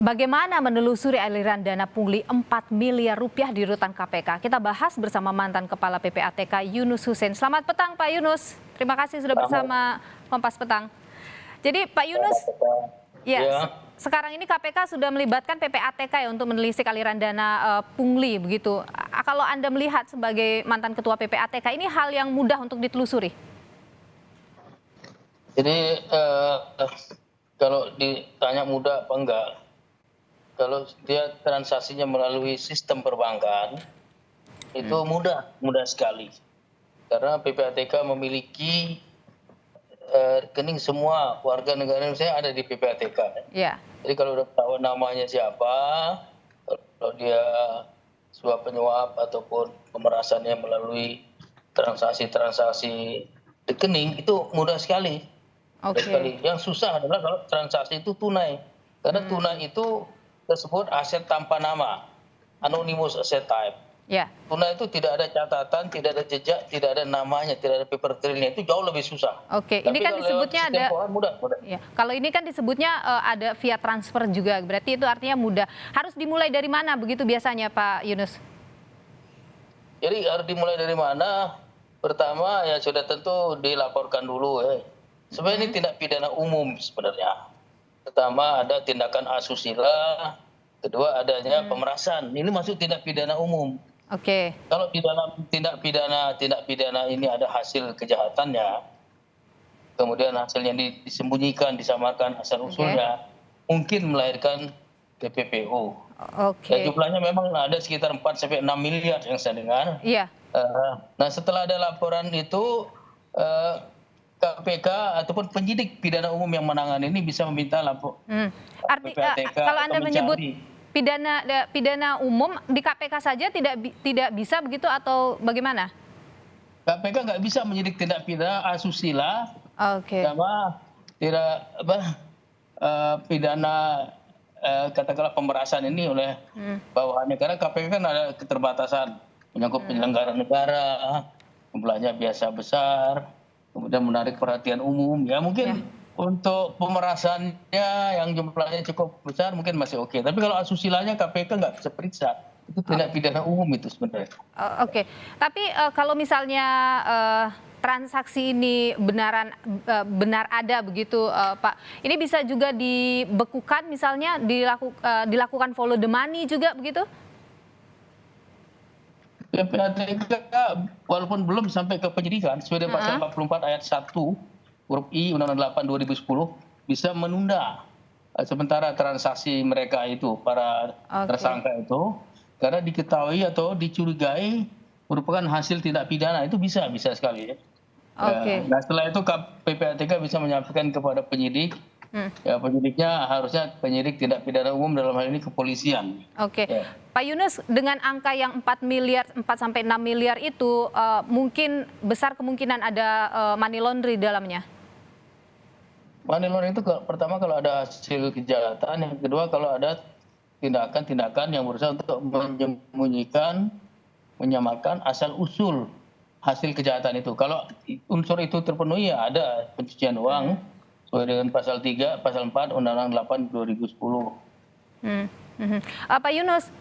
Bagaimana menelusuri aliran dana pungli 4 miliar rupiah di rutan KPK? Kita bahas bersama mantan Kepala PPATK Yunus Hussein. Selamat petang Pak Yunus. Terima kasih sudah bersama Kompas Petang. Jadi Pak Yunus, sekarang ini KPK sudah melibatkan PPATK ya untuk menelisik aliran dana pungli begitu. Kalau Anda melihat sebagai mantan Ketua PPATK, ini hal yang mudah untuk ditelusuri? Jadi kalau ditanya mudah apa enggak, kalau dia transaksinya melalui sistem perbankan, itu mudah sekali. Karena PPATK memiliki rekening semua warga negara Indonesia ada di PPATK. Ya. Jadi kalau udah tahu namanya siapa, kalau dia suap penyuap ataupun pemerasannya melalui transaksi rekening, itu mudah sekali. Oke. Yang susah adalah kalau transaksi itu tunai. Karena tunai itu tersebut aset tanpa nama, anonymous asset type. Ya. Tunai itu tidak ada catatan, tidak ada jejak, tidak ada namanya, tidak ada paper trailnya, itu jauh lebih susah. Oke, Tapi ini kan kalau disebutnya lewat sistem ada. keuangan mudah. Ya, kalau ini kan disebutnya ada via transfer juga, berarti itu artinya mudah. Harus dimulai dari mana begitu biasanya Pak Yunus? Jadi harus dimulai dari mana? Pertama ya sudah tentu dilaporkan dulu ya. Sebenarnya ini tindak pidana umum sebenarnya. Pertama ada tindakan asusila, kedua adanya pemerasan. Ini masuk tindak pidana umum. Oke. Kalau di dalam tindak pidana ini ada hasil kejahatannya, kemudian hasilnya disembunyikan, disamarkan asal usulnya, mungkin melahirkan TPPO. Oke. Dan jumlahnya memang ada sekitar 4 sampai 6 miliar yang saya dengar. Iya. Nah setelah ada laporan itu, KPK ataupun penyidik pidana umum yang menangani ini bisa meminta PPATK Kalau Anda menyebut mencari. pidana umum di KPK saja tidak bisa begitu atau bagaimana? KPK nggak bisa menyidik tindak pidana asusila Oke. sama pidana katakanlah pemerasan ini oleh bawahannya, karena KPK kan ada keterbatasan menyangkut penyelenggara negara, jumlahnya biasa besar, kemudian menarik perhatian umum. Ya mungkin untuk pemerasannya yang jumlahnya cukup besar mungkin masih oke. Tapi kalau asusilanya KPK nggak bisa periksa. Itu tindak pidana umum itu sebenarnya. Oke, tapi kalau misalnya transaksi ini benar ada begitu Pak, ini bisa juga dibekukan misalnya dilakukan follow the money juga begitu? PPATK walaupun belum sampai ke penyidikan, sesuai dengan pasal 44 ayat 1 huruf I Undang-Undang 8 2010 bisa menunda sementara transaksi mereka itu, para tersangka itu, karena diketahui atau dicurigai merupakan hasil tindak pidana, itu bisa sekali ya. Nah setelah itu PPATK bisa menyampaikan kepada penyidik. Ya, penyidiknya harusnya penyidik tindak pidana umum, dalam hal ini kepolisian. Oke. Pak Yunus, dengan angka yang 4 sampai 6 miliar itu mungkin besar kemungkinan ada money laundry di dalamnya. Money laundering itu pertama kalau ada hasil kejahatan, yang kedua kalau ada tindakan yang berusaha untuk menyembunyikan, menyamarkan asal usul hasil kejahatan itu. Kalau unsur itu terpenuhi ya ada pencucian uang sesuai dengan pasal 3, pasal 4 Undang-Undang 8 2010. Pak Yunus,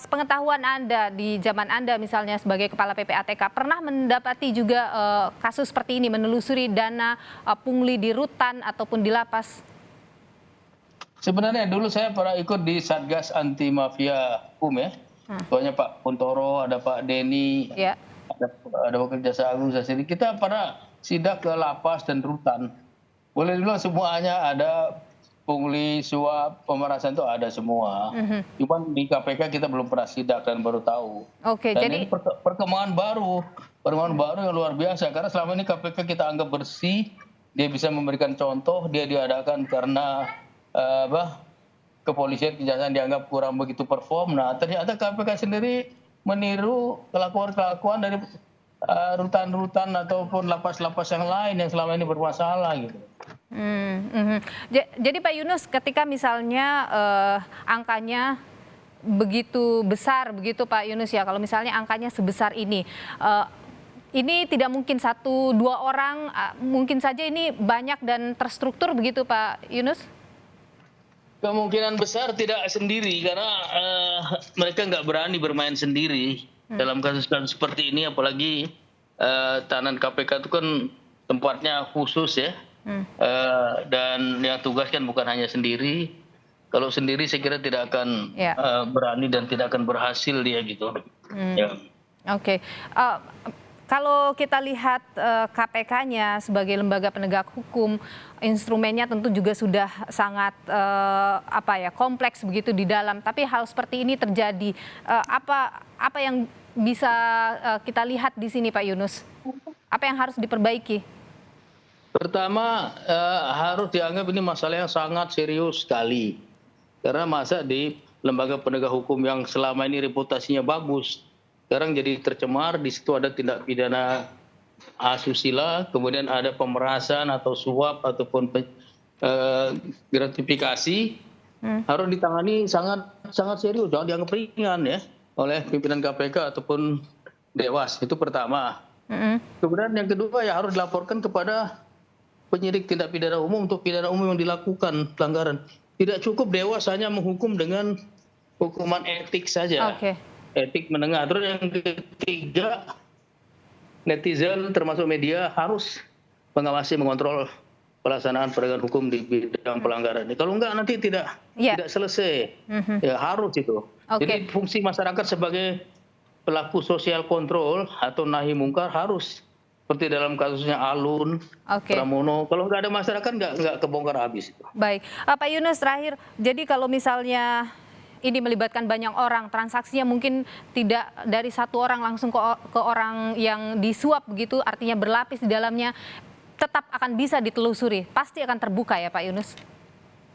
sepengetahuan Anda di zaman Anda misalnya sebagai Kepala PPATK, pernah mendapati juga kasus seperti ini, menelusuri dana pungli di rutan ataupun di lapas? Sebenarnya dulu saya pernah ikut di Satgas Anti Mafia Hukum ya. Soalnya Pak Kuntoro, ada Pak Denny, ada Wakil Jaksa Agung Sasiri. Kita pernah sidak ke lapas dan rutan. Boleh dibilang semuanya ada, pungli, suap, pemerasan itu ada semua. Cuman di KPK kita belum pernah sidak dan baru tahu. Oke, dan jadi ini perkembangan baru yang luar biasa. Karena selama ini KPK kita anggap bersih, dia bisa memberikan contoh, dia diadakan karena kepolisian, kejaksaan dianggap kurang begitu perform. Nah ternyata KPK sendiri meniru kelakuan dari rutan-rutan ataupun lapas-lapas yang lain yang selama ini bermasalah gitu. Jadi Pak Yunus, ketika misalnya angkanya begitu besar begitu Pak Yunus ya, kalau misalnya angkanya sebesar ini tidak mungkin 1-2 orang, mungkin saja ini banyak dan terstruktur begitu Pak Yunus? Kemungkinan besar tidak sendiri karena mereka nggak berani bermain sendiri dalam kasus-kasus seperti ini, apalagi tahanan KPK itu kan tempatnya khusus ya. Dan yang tugas kan bukan hanya sendiri. Kalau sendiri saya kira tidak akan berani dan tidak akan berhasil dia gitu. Ya. Oke. Kalau kita lihat KPK-nya sebagai lembaga penegak hukum, instrumennya tentu juga sudah sangat kompleks begitu di dalam. Tapi hal seperti ini terjadi. Apa yang bisa kita lihat di sini, Pak Yunus? Apa yang harus diperbaiki? Pertama, harus dianggap ini masalah yang sangat serius sekali. Karena masa di lembaga penegak hukum yang selama ini reputasinya bagus, sekarang jadi tercemar. Di situ ada tindak pidana asusila, kemudian ada pemerasan atau suap ataupun gratifikasi, harus ditangani sangat serius, jangan dianggap ringan ya oleh pimpinan KPK ataupun Dewas. Itu pertama. Kemudian yang kedua ya harus dilaporkan kepada penyidik tindak pidana umum untuk pidana umum yang dilakukan pelanggaran. Tidak cukup Dewas hanya menghukum dengan hukuman etik saja. Etik menengah. Terus yang ketiga, netizen termasuk media harus mengawasi, mengontrol pelaksanaan penegakan hukum di bidang pelanggaran. Kalau enggak nanti tidak selesai. Ya harus itu. Jadi fungsi masyarakat sebagai pelaku sosial kontrol atau nahi mungkar harus seperti dalam kasusnya Alun, Pramono. Kalau nggak ada masyarakat nggak kebongkar habis. Baik, Pak Yunus terakhir. Jadi kalau misalnya ini melibatkan banyak orang, transaksinya mungkin tidak dari satu orang langsung ke orang yang disuap begitu, artinya berlapis di dalamnya, tetap akan bisa ditelusuri, pasti akan terbuka ya Pak Yunus?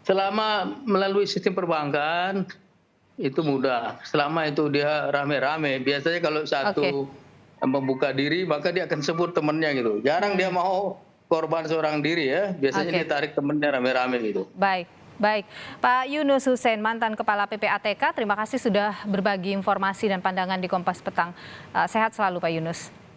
Selama melalui sistem perbankan, itu mudah. Selama itu dia rame-rame, biasanya kalau satu membuka diri, maka dia akan sebut temannya gitu. Jarang dia mau korban seorang diri ya, biasanya dia tarik temannya rame-rame gitu. Baik, Pak Yunus Hussein, mantan Kepala PPATK, terima kasih sudah berbagi informasi dan pandangan di Kompas Petang. Sehat selalu Pak Yunus.